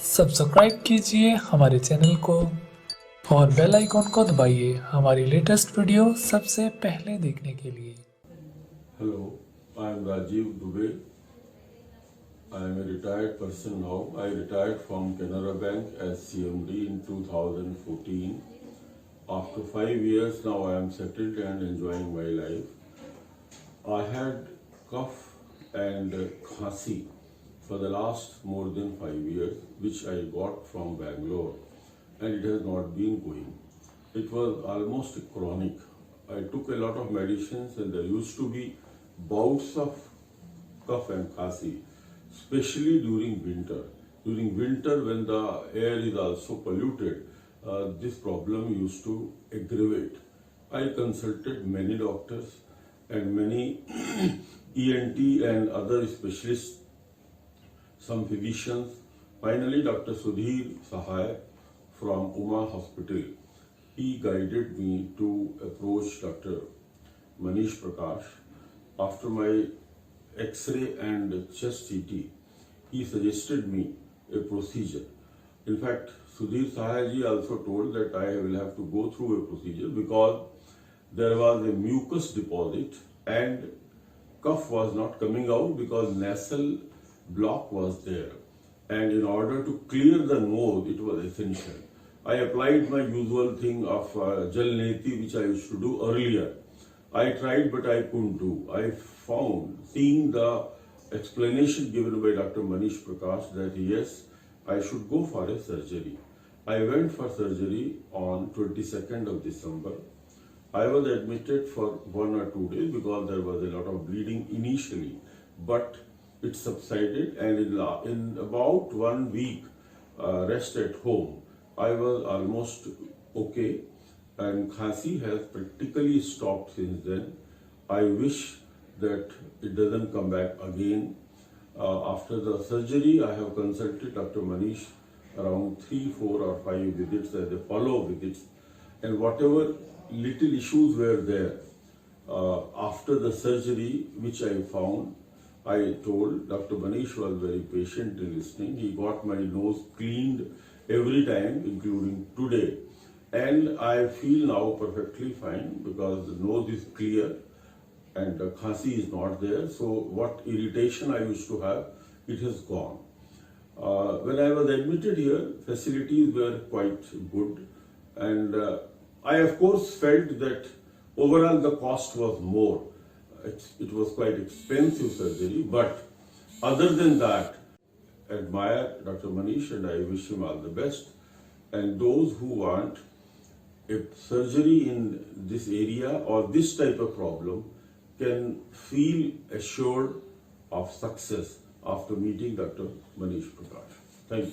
Subscribe कीजिए हमारे channel को और बेल आइकॉन को दबाइए हमारी लेटेस्ट वीडियो सबसे पहले देखने के लिए। Hello, I am Rajeev Dubey. I am a retired person now. I retired from Canara Bank as CMD in 2014. After 5 years now I am settled and enjoying my life. I had cough and khasi for the last more than 5 years, which I got from Bangalore, and it has not been going. It was almost chronic. I took a lot of medicines and there used to be bouts of cough and khasi, especially during winter. During winter, when the air is also polluted, this problem used to aggravate. I consulted many doctors and many ENT and other specialists, some physicians. Finally, Dr. Sudhir Sahai from Uma Hospital, he guided me to approach Dr. Manish Prakash. After my X-ray and chest CT, he suggested me a procedure. In fact, Sudhir Sahai ji also told that I will have to go through a procedure because there was a mucus deposit and cough was not coming out because nasal block was there. And in order to clear the nose, it was essential. I applied my usual thing of gel neti, which I used to do earlier. I tried, but I couldn't do. I found, seeing the explanation given by Dr. Manish Prakash, that yes, I should go for a surgery. I went for surgery on 22nd of December. I was admitted for 1 or 2 days because there was a lot of bleeding initially, but it subsided, and in about 1 week rest at home, I was almost okay, and khasi has practically stopped since then. I wish that it doesn't come back again. After the surgery, I have consulted Dr. Manish around 3, 4 or 5 visits as a follow-up visits, and whatever little issues were there after the surgery, which I found, I told. Dr. Manish was very patient in listening. He got my nose cleaned every time, including today. And I feel now perfectly fine because the nose is clear and the khasi is not there. So what irritation I used to have, it has gone. When I was admitted here, facilities were quite good. And I of course felt that overall the cost was more. It was quite expensive surgery, but other than that, admire Dr. Manish and I wish him all the best. And those who want a surgery in this area or this type of problem can feel assured of success after meeting Dr. Manish Prakash. Thank you.